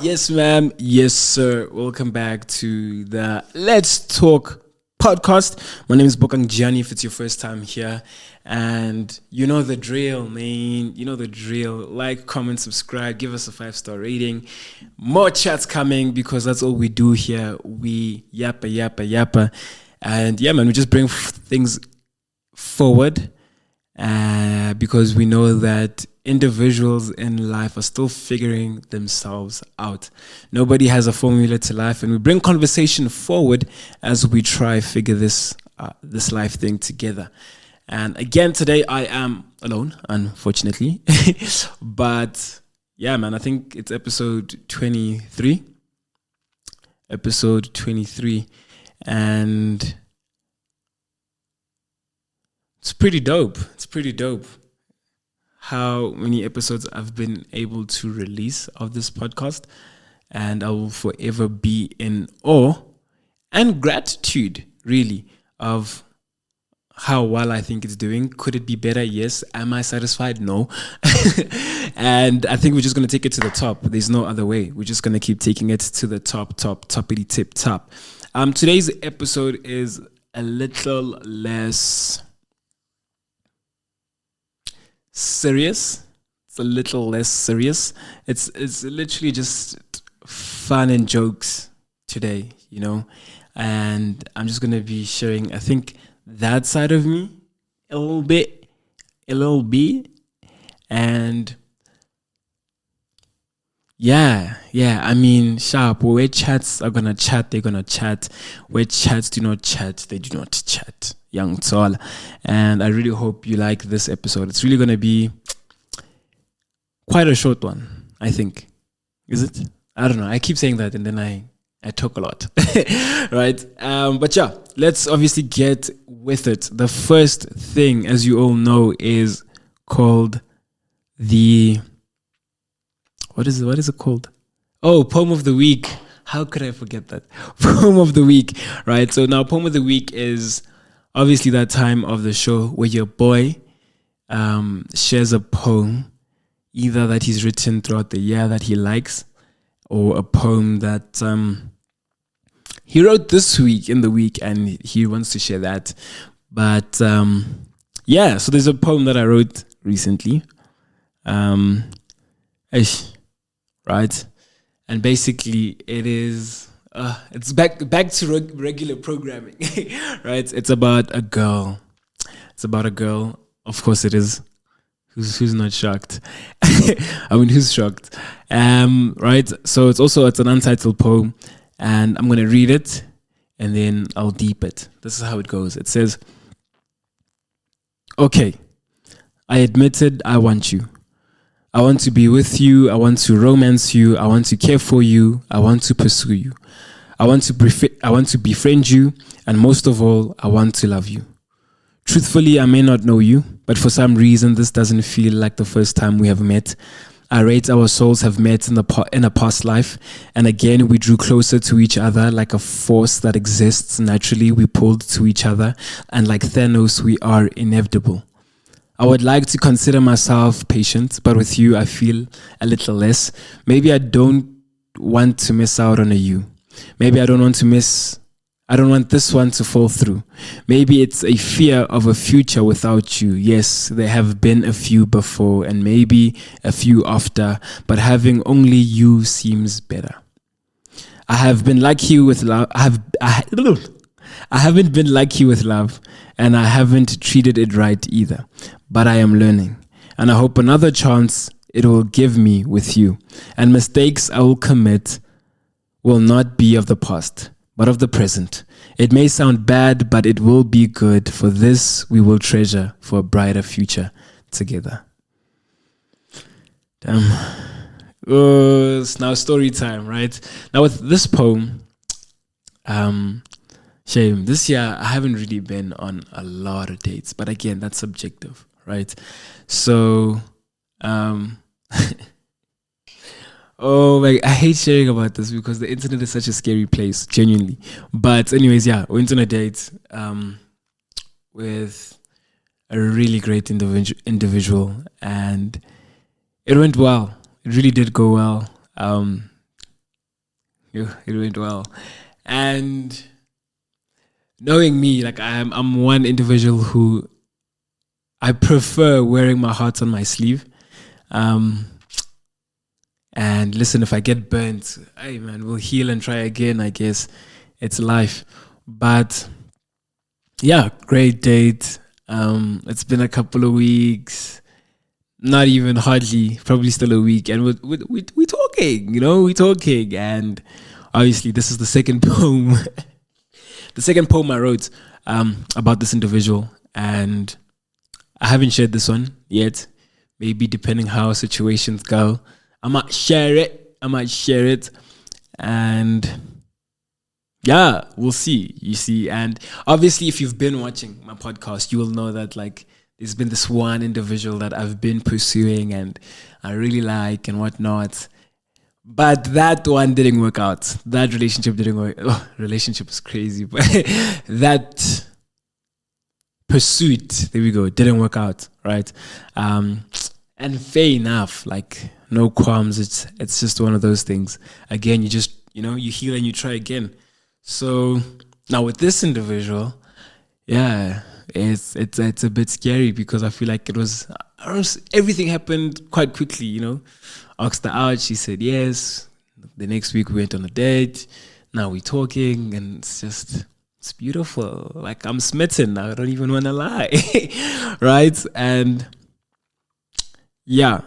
Yes, ma'am. Yes, sir. Welcome back to the Let's Talk podcast. My name is Bokang, Jiyane, if it's your first time here. And you know the drill, man. You know the drill. Like, comment, subscribe, give us a 5-star rating. More chats coming because that's all we do here. We yappa. And yeah, man, we just bring things forward because we know that individuals in life are still figuring themselves out. Nobody has a formula to life, and we bring conversation forward as we try figure this life thing together. And again, today I am alone, unfortunately. But yeah, man, I think it's episode 23. And it's pretty dope. How many episodes I've been able to release of this podcast, and I will forever be in awe and gratitude, really, of how well I think it's doing. Could it be better? Yes. Am I satisfied? No. And I think we're just going to take it to the top. There's no other way. We're just going to keep taking it to the toppity tip top. Today's episode is a little less serious. It's a little less serious. It's literally just fun and jokes today, you know. And I'm just gonna be sharing, I think, that side of me a little bit. And yeah. I mean, sharp. Where chats are gonna chat, they're gonna chat. Where chats do not chat, they do not chat. Young Tall. And I really hope you like this episode. It's really gonna be quite a short one, I think. Is it? I don't know. I keep saying that and then I talk a lot. Right? But yeah, let's obviously get with it. The first thing, as you all know, is called the what is it called? Oh, Poem of the Week. How could I forget that? Poem of the Week, right? So now Poem of the Week is obviously that time of the show where your boy shares a poem, either that he's written throughout the year that he likes, or a poem that he wrote this week in the week and he wants to share that. But yeah, so there's a poem that I wrote recently. Right? And basically it is it's back to regular programming. Right? It's about a girl. Of course it is. Who's not shocked? I mean, who's shocked? Right? So it's an untitled poem, and I'm gonna read it and then I'll deep it. This is how it goes. It says, okay, I admitted I want you. I want to be with you. I want to romance you. I want to care for you. I want to pursue you. I want to befriend you. And most of all, I want to love you. Truthfully, I may not know you, but for some reason, this doesn't feel like the first time we have met. I rate our souls have met in a past life. And again, we drew closer to each other like a force that exists naturally. We pulled to each other. And like Thanos, we are inevitable. I would like to consider myself patient, but with you, I feel a little less. Maybe I don't want to miss out on a you. Maybe I don't want this one to fall through. Maybe it's a fear of a future without you. Yes, there have been a few before and maybe a few after, but having only you seems better. I have been like you with love. I haven't been like you with love, and I haven't treated it right either. But I am learning, and I hope another chance it will give me with you. And mistakes I will commit will not be of the past, but of the present. It may sound bad, but it will be good. For this we will treasure for a brighter future together. Damn. It's now story time, right? Now with this poem, shame. This year I haven't really been on a lot of dates, but again, that's subjective, right? So, Oh my, I hate sharing about this because the internet is such a scary place, genuinely. But anyways, yeah, we went on a date with a really great individual, and it went well. It really did go well. It went well. And knowing me, like I'm one individual who I prefer wearing my heart on my sleeve. And listen, if I get burnt, hey man, we'll heal and try again, I guess. It's life. But yeah, great date. It's been a couple of weeks. Not even hardly, probably still a week. And we're talking, we're talking. And obviously, this is the second poem. The second poem I wrote about this individual. And I haven't shared this one yet. Maybe depending how situations go, I might share it. And yeah, we'll see. You see, and obviously, if you've been watching my podcast, you will know that like there's been this one individual that I've been pursuing and I really like and whatnot. But that one didn't work out. That relationship didn't work. Oh, relationship is crazy, but that pursuit, there we go, didn't work out, right? And fair enough, like no qualms. It's just one of those things. Again, you just you heal and you try again. So now with this individual, yeah, it's a bit scary because I feel like everything happened quite quickly. Asked her out, she said yes. The next week we went on a date. Now we're talking, and it's beautiful. Like I'm smitten. I don't even want to lie, right? And yeah,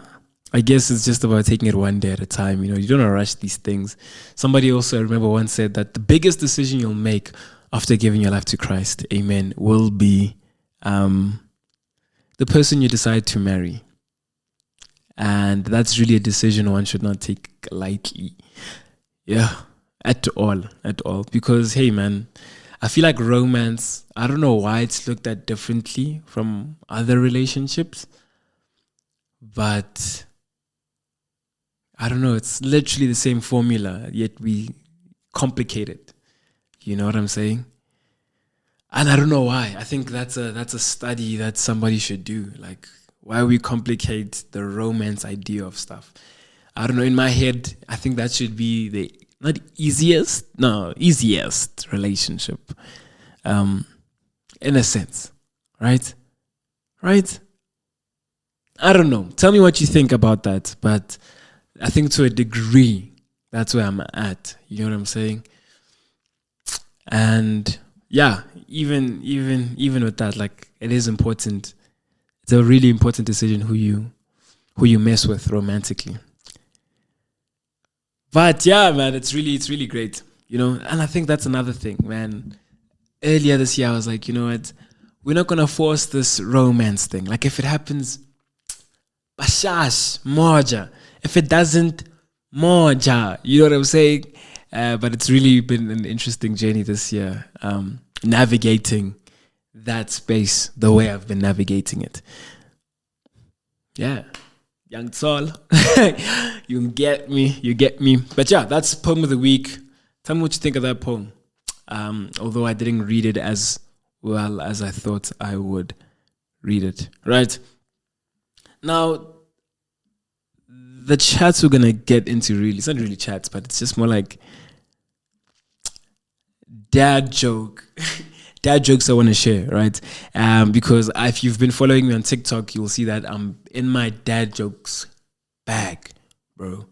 I guess it's just about taking it one day at a time. You don't want to rush these things. Somebody also, I remember, once said that the biggest decision you'll make after giving your life to Christ, amen, will be the person you decide to marry. And that's really a decision one should not take lightly. Yeah, at all. Because, hey, man, I feel like romance, I don't know why it's looked at differently from other relationships. But I don't know, it's literally the same formula, yet we complicate it. You know what I'm saying? And I don't know why. I think that's a study that somebody should do. Like, why we complicate the romance idea of stuff. I don't know, in my head, I think that should be the easiest relationship. In a sense. Right? I don't know. Tell me what you think about that. But I think to a degree, that's where I'm at. You know what I'm saying? And yeah, even with that, like it is important. It's a really important decision who you mess with romantically. But yeah, man, it's really great. And I think that's another thing, man. Earlier this year, I was like, you know what? We're not gonna force this romance thing. Like if it happens, bashash, moja. If it doesn't, moja. You know what I'm saying? But it's really been an interesting journey this year, navigating that space the way I've been navigating it. Yeah. Young Tall. You get me. But yeah, that's poem of the week. Tell me what you think of that poem. Although I didn't read it as well as I thought I would read it. Right? Now, the chats we're going to get into really, it's not really chats, but it's just more like dad jokes I want to share, right? Because if you've been following me on TikTok, you'll see that I'm in my dad jokes bag, bro.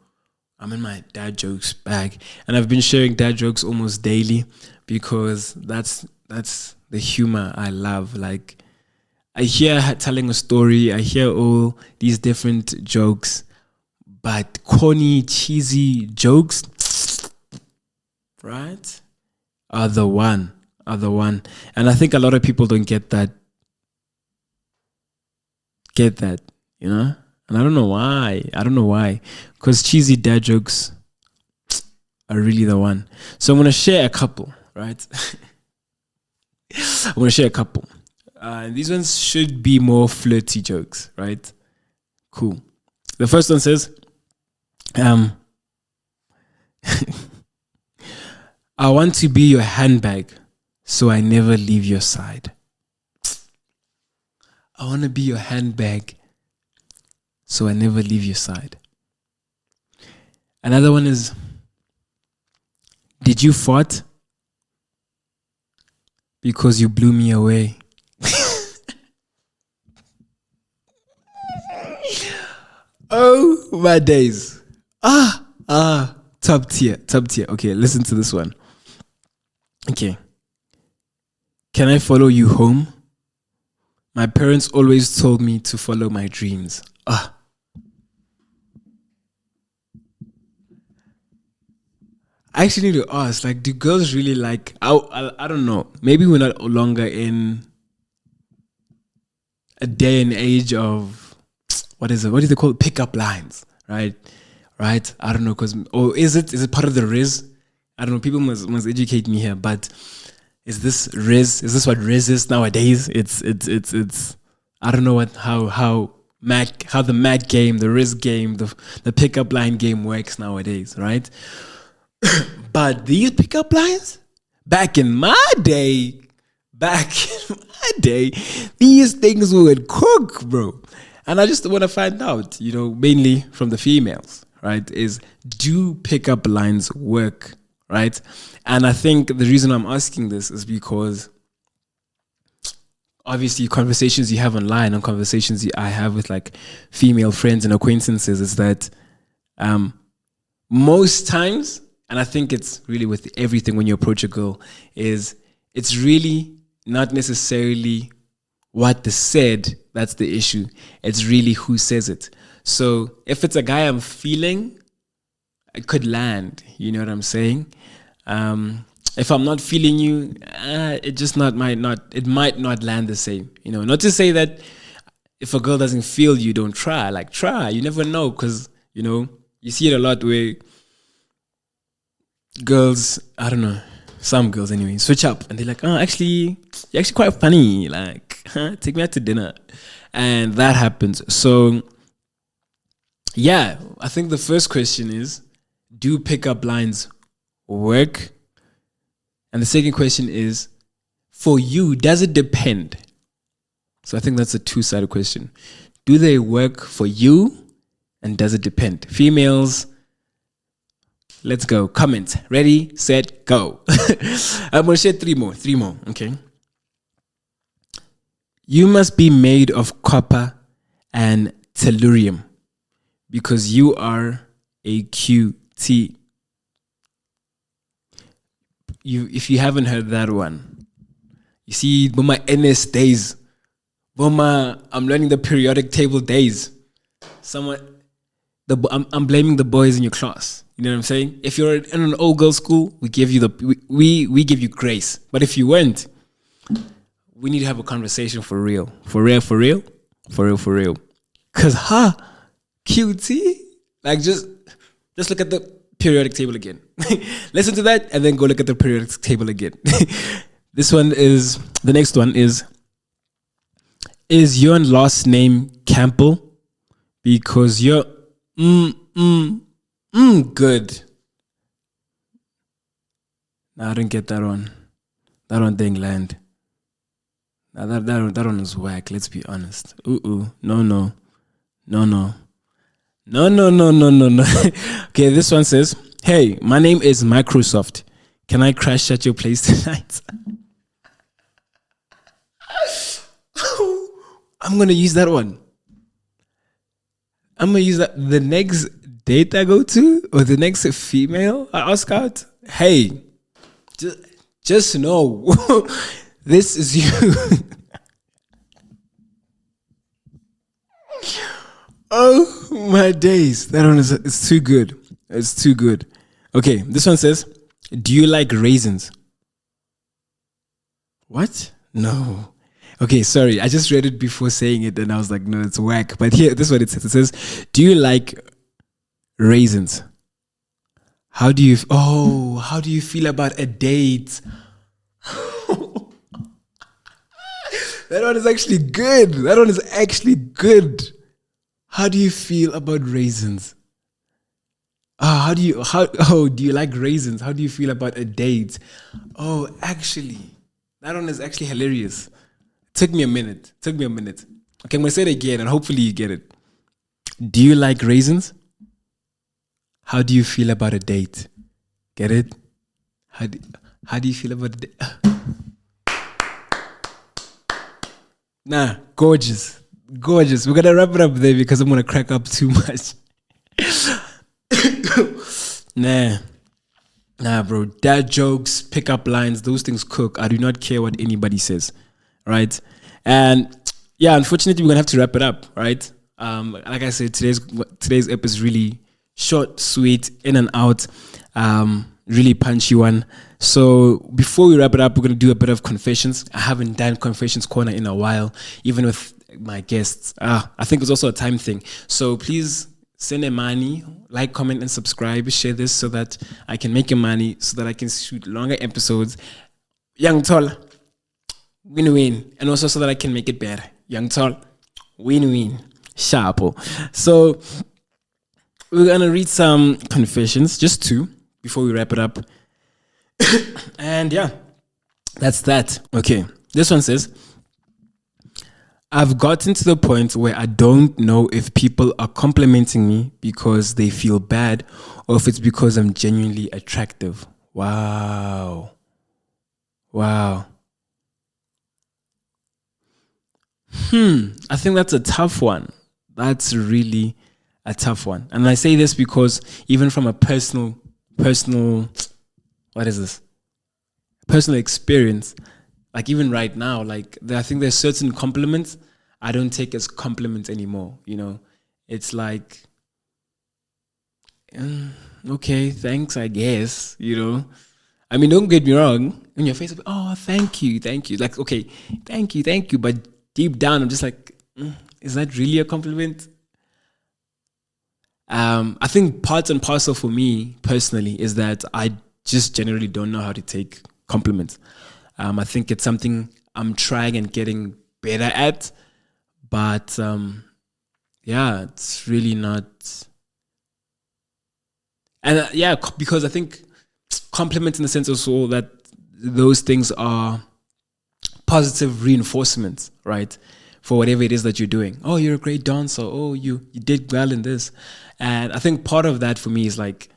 I'm in my dad jokes bag. And I've been sharing dad jokes almost daily because that's the humor I love. Like, I hear her telling a story, I hear all these different jokes, but corny, cheesy jokes, right, are the one. And I think a lot of people don't get that, And I don't know why. Because cheesy dad jokes are really the one. So I'm going to share a couple, right? I'm going to share a couple. These ones should be more flirty jokes, right? Cool. The first one says, I want to be your handbag, so I never leave your side. I want to be your handbag, so I never leave your side. Another one is, did you fart? Because you blew me away. Oh, my days. Top tier. Okay, listen to this one. Okay. Can I follow you home? My parents always told me to follow my dreams. I actually need to ask, like, do girls really like, I don't know, maybe we're not longer in a day and age of, what do they call it? Pickup lines, right? I don't know, or is it part of the Riz? I don't know, people must educate me here, but is this Riz? Is this what Riz is nowadays? It's I don't know how the Mac game, the Riz game, the pickup line game works nowadays, right? But these pickup lines, back in my day, these things would cook, bro. And I just want to find out, mainly from the females, right? Is, do pickup lines work, right? And I think the reason I'm asking this is because obviously conversations you have online and conversations I have with like female friends and acquaintances is that most times, and I think it's really with everything when you approach a girl, is it's really not necessarily what is said that's the issue. It's really who says it. So if it's a guy I'm feeling, it could land. You know what I'm saying? If I'm not feeling you, it might not land the same. Not to say that if a girl doesn't feel you, don't try. Like, try. You never know, because you see it a lot where girls, I don't know, some girls anyway, switch up and they're like, oh, actually, you're actually quite funny. Like, take me out to dinner. And that happens. So, yeah, I think the first question is, do pickup lines work? And the second question is, for you, does it depend? So I think that's a two-sided question. Do they work for you? And does it depend? Females, let's go. Comment. Ready, set, go. I'm going to share three more. Okay. You must be made of copper and tellurium because you are a QT. If you haven't heard that one, you see, Boma NS days, Boma, I'm learning the periodic table days. I'm blaming the boys in your class. You know what I'm saying? If you're in an old girls' school, we give you we give you grace. But if you weren't, we need to have a conversation for real. For real. Cause QT, like just look at the periodic table again. Listen to that and then go look at the periodic table again. The next one is your last name Campbell? Because you're good. No, I didn't get that one. That one didn't land. Now that one is whack, let's be honest. No. Okay, this one says, hey, my name is Microsoft. Can I crash at your place tonight? I'm going to use that one. I'm going to use that. The next date I go to, or the next female I ask out, hey, just know, this is you. Oh my days. That one it's too good. It's too good. Okay, this one says, do you like raisins? What? No. Okay, sorry. I just read it before saying it and I was like, no, it's whack. But here, this is what it says. It says, do you like raisins? How do you feel about a date? That one is actually good. How do you feel about raisins? do you like raisins? How do you feel about a date? Oh, actually, that one is actually hilarious. Took me a minute. Okay, I'm gonna say it again and hopefully you get it. Do you like raisins? How do you feel about a date? Get it? How do you feel about a date? Nah, gorgeous. We're gonna wrap it up there because I'm gonna crack up too much. Nah, bro. Dad jokes, pickup lines, those things cook. I do not care what anybody says, right? And yeah, unfortunately, we're gonna have to wrap it up, right? Like I said, today's episode is really short, sweet, in and out, really punchy one. So before we wrap it up, we're gonna do a bit of confessions. I haven't done confessions corner in a while, even with my guests. I think it's also a time thing. So please send a money, like, comment, and subscribe. Share this so that I can make your money, so that I can shoot longer episodes. Young tall, win-win, and also so that I can make it better. Young tall, win-win, sharp. So we're gonna read some confessions, just 2, before we wrap it up. And yeah, that's that. Okay, this one says, I've gotten to the point where I don't know if people are complimenting me because they feel bad or if it's because I'm genuinely attractive. Wow. I think that's a tough one. That's really a tough one. And I say this because even from a personal, what is this? Personal experience, like even right now, like I think there's certain compliments I don't take as compliments anymore. You know, it's like, okay, thanks, I guess. You know, I mean, don't get me wrong. In your face, oh, thank you. Like, okay, thank you. But deep down, I'm just like, is that really a compliment? I think part and parcel for me personally is that I just generally don't know how to take compliments. I think it's something I'm trying and getting better at, but yeah, it's really not. And because I think compliments in the sense also that those things are positive reinforcements, right? For whatever it is that you're doing. Oh, you're a great dancer. Oh, you did well in this. And I think part of that for me is like,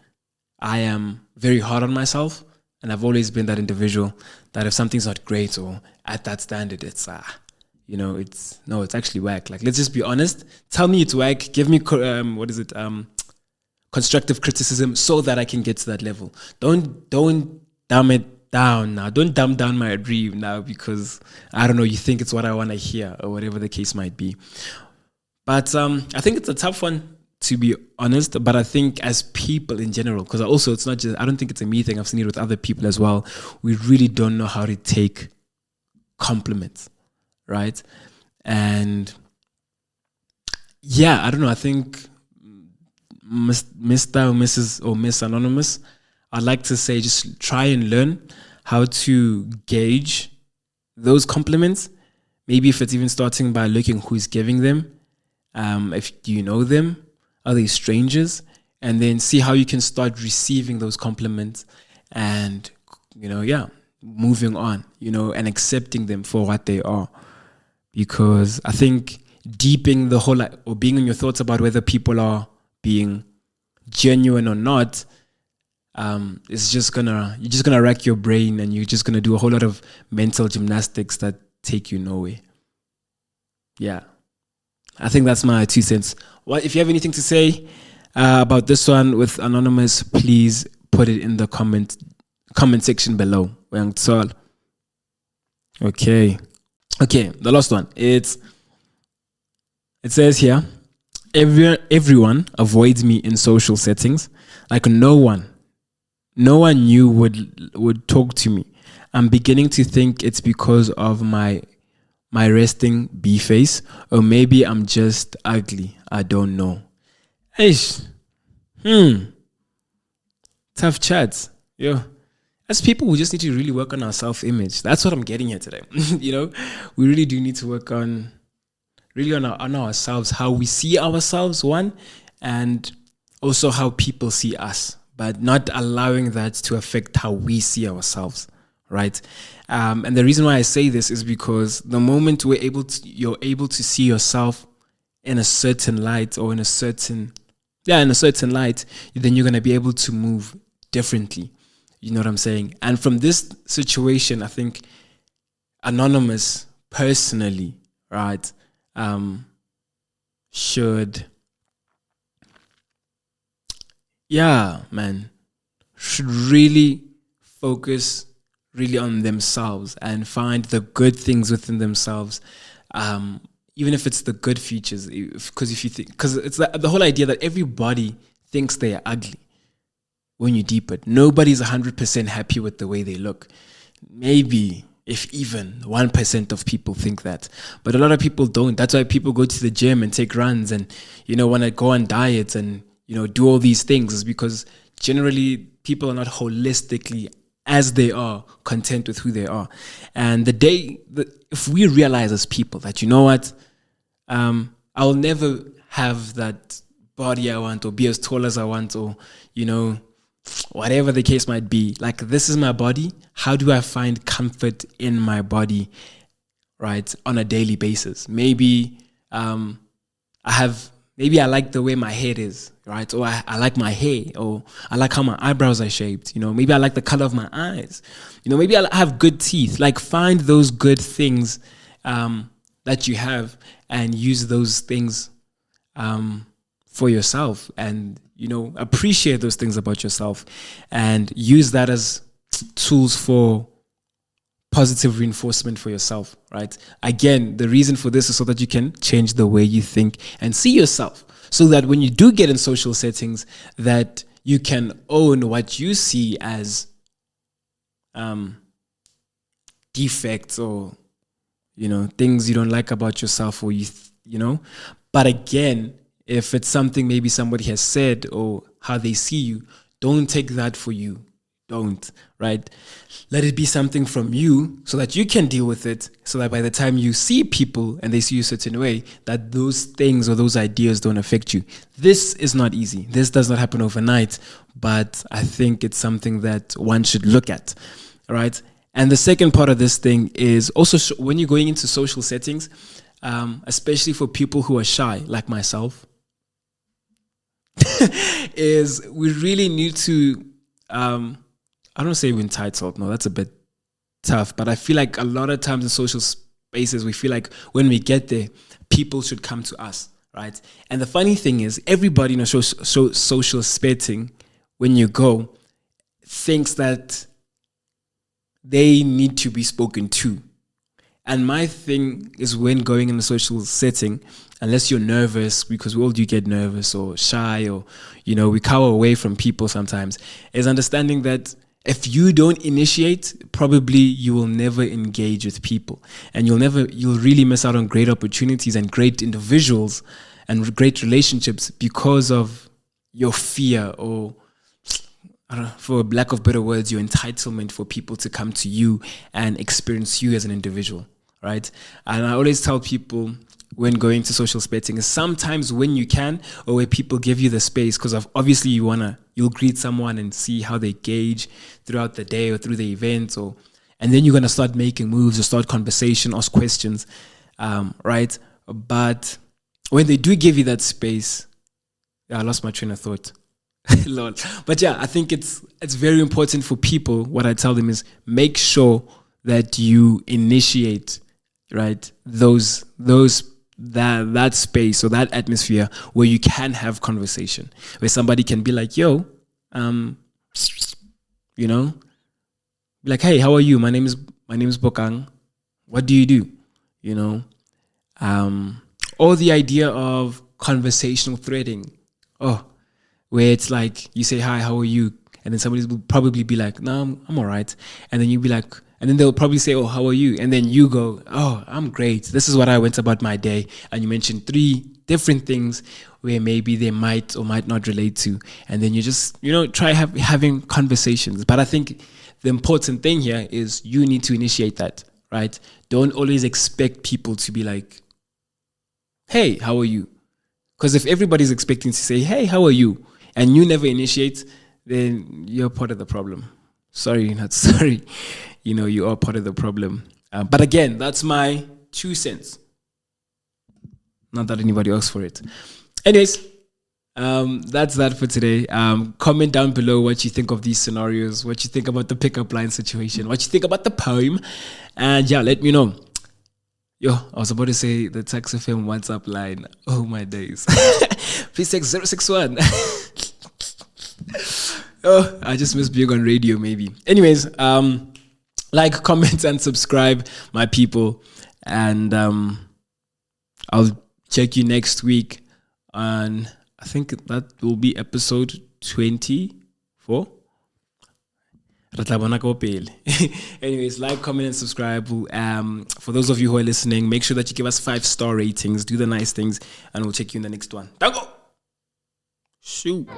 I am very hard on myself. And I've always been that individual that if something's not great or at that standard, it's, it's actually whack. Like, let's just be honest. Tell me it's whack. Give me, constructive criticism so that I can get to that level. Don't dumb it down now. Don't dumb down my dream now because, I don't know, you think it's what I want to hear or whatever the case might be. But I think it's a tough one, to be honest, but I think as people in general, because also it's not just, I don't think it's a me thing, I've seen it with other people as well, we really don't know how to take compliments, right? And yeah, I don't know, I think Mr. or Mrs. or Miss Anonymous, I'd like to say just try and learn how to gauge those compliments. Maybe if it's even starting by looking who's giving them, if do you know them, are they strangers? And then see how you can start receiving those compliments and, moving on, and accepting them for what they are. Because I think deeping the whole, or being in your thoughts about whether people are being genuine or not, you're just gonna rack your brain and you're just gonna do a whole lot of mental gymnastics that take you nowhere. Yeah. I think that's my 2 cents. Well, if you have anything to say about this one with Anonymous, please put it in the comment section below. Okay, the last one. It says here, everyone avoids me in social settings. Like no one new would talk to me. I'm beginning to think it's because of my resting B face, or maybe I'm just ugly. I don't know. Eish. Tough chats. Yo. As people, we just need to really work on our self-image. That's what I'm getting here today. We really do need to work on ourselves, how we see ourselves, one, and also how people see us, but not allowing that to affect how we see ourselves, right? And the reason why I say this is because the moment you're able to see yourself in a certain light, or in a certain light, then you're going to be able to move differently. You know what I'm saying? And from this situation, I think Anonymous personally, right, should really focus really on themselves and find the good things within themselves, even if it's the good features. Because it's the whole idea that everybody thinks they are ugly. When you deep it, nobody's 100% happy with the way they look. Maybe, if even 1% of people think that, but a lot of people don't. That's why people go to the gym and take runs and, want to go on diets and, do all these things, is because generally people are not holistically, as they are, content with who they are. And if we realize as people that, you know what, I'll never have that body I want, or be as tall as I want, or, whatever the case might be. Like, this is my body. How do I find comfort in my body, right, on a daily basis? Maybe I like the way my head is, right? Or I like my hair, or I like how my eyebrows are shaped. Maybe I like the color of my eyes. Maybe I have good teeth. Like, find those good things that you have and use those things for yourself, and appreciate those things about yourself, and use that as tools for positive reinforcement for yourself, right? Again, the reason for this is so that you can change the way you think and see yourself, so that when you do get in social settings, that you can own what you see as defects, or things you don't like about yourself, or but again, if it's something maybe somebody has said, or how they see you, don't take that for you. Don't, right? Let it be something from you, so that you can deal with it, so that by the time you see people and they see you a certain way, that those things or those ideas don't affect you. This is not easy. This does not happen overnight, but I think it's something that one should look at, right? And the second part of this thing is also when you're going into social settings, especially for people who are shy, like myself, is we really need to, I don't say we're entitled. No, that's a bit tough. But I feel like a lot of times in social spaces, we feel like when we get there, people should come to us, right? And the funny thing is, everybody in a social setting, when you go, thinks that they need to be spoken to. And my thing is, when going in a social setting, unless you're nervous, because we all do get nervous or shy, or, we cower away from people sometimes, is understanding that if you don't initiate, probably you will never engage with people, and you'll really miss out on great opportunities and great individuals and great relationships because of your fear, or, I don't know, for lack of better words, your entitlement for people to come to you and experience you as an individual, right? And I always tell people, when going to social settings, sometimes when you can, or where people give you the space, because obviously you'll greet someone and see how they gauge throughout the day or through the event, and then you're gonna start making moves or start conversation, ask questions, right? But when they do give you that space, I lost my train of thought. Lord. But I think it's very important for people. What I tell them is, make sure that you initiate, right, that space or that atmosphere where you can have conversation, where somebody can be like, yo, like, hey, how are you? My name is Bokang. What do you do? Or the idea of conversational threading. Where it's like, you say, hi, how are you? And then somebody will probably be like, no, I'm all right. And then you'll be like, and then they'll probably say, oh, how are you? And then you go, oh, I'm great. This is what I went about my day. And you mentioned 3 different things where maybe they might or might not relate to. And then you just, try having conversations. But I think the important thing here is you need to initiate that, right? Don't always expect people to be like, hey, how are you? Because if everybody's expecting to say, hey, how are you? and you never initiate, then you're part of the problem. Sorry, not sorry. You are part of the problem. But again, that's my 2 cents. Not that anybody asked for it. Anyways, that's that for today. Comment down below what you think of these scenarios, what you think about the pickup line situation, what you think about the poem, and yeah, let me know. Yo, I was about to say the Tax FM WhatsApp line. Oh my days. Please text 061. Oh, I just miss being on radio maybe. Anyways, like, comment, and subscribe, my people. And I'll check you next week on, I think that will be episode 24. Anyways, like, comment, and subscribe. For those of you who are listening, make sure that you give us 5-star ratings, do the nice things, and we'll check you in the next one. Dango! Shoot.